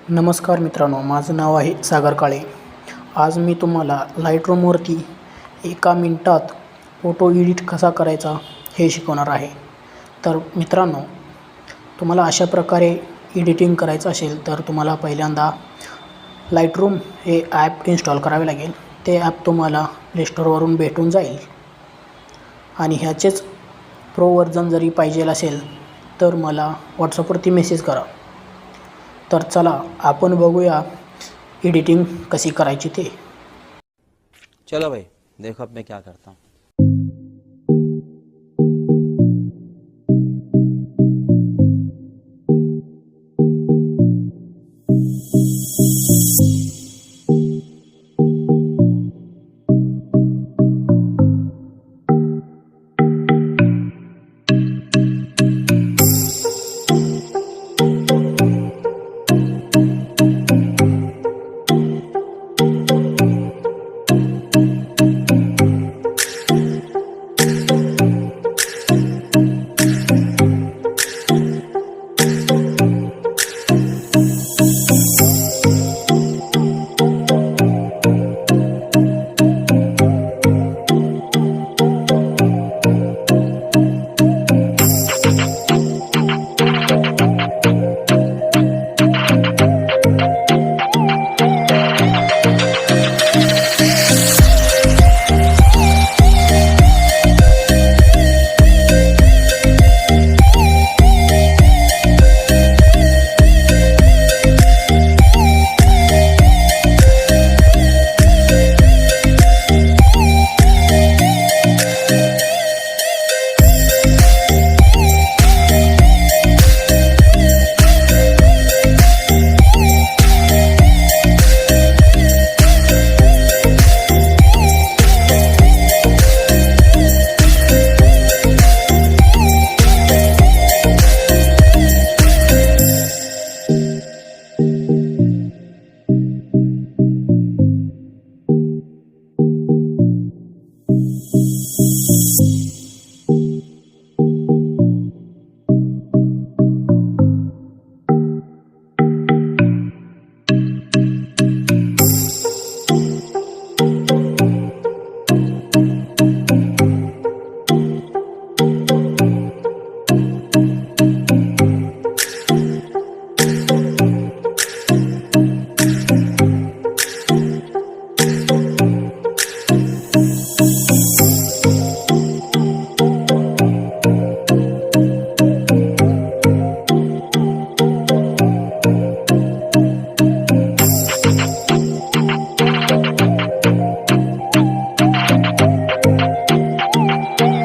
नमस्कार मित्रांनो, माझं नाव आहे सागर काळे. आज मी तुम्हाला लाईटरूमवरती एका मिनटात फोटो एडिट कसा करायचा हे शिकवणार आहे. तर मित्रांनो, तुम्हाला अशा प्रकारे एडिटिंग करायचं असेल तर तुम्हाला पहिल्यांदा लाईटरूम हे ॲप इन्स्टॉल करावे लागेल. ते ॲप तुम्हाला प्लेस्टोरवरून भेटून जाईल आणि ह्याचेच प्रो व्हर्जन जरी पाहिजे असेल तर मला व्हॉट्सअपवरती मेसेज करा. तर चला आपण बघूया एडिटिंग कशी करायची ते. चलो भाई, देखो अब मैं क्या करता हूँ.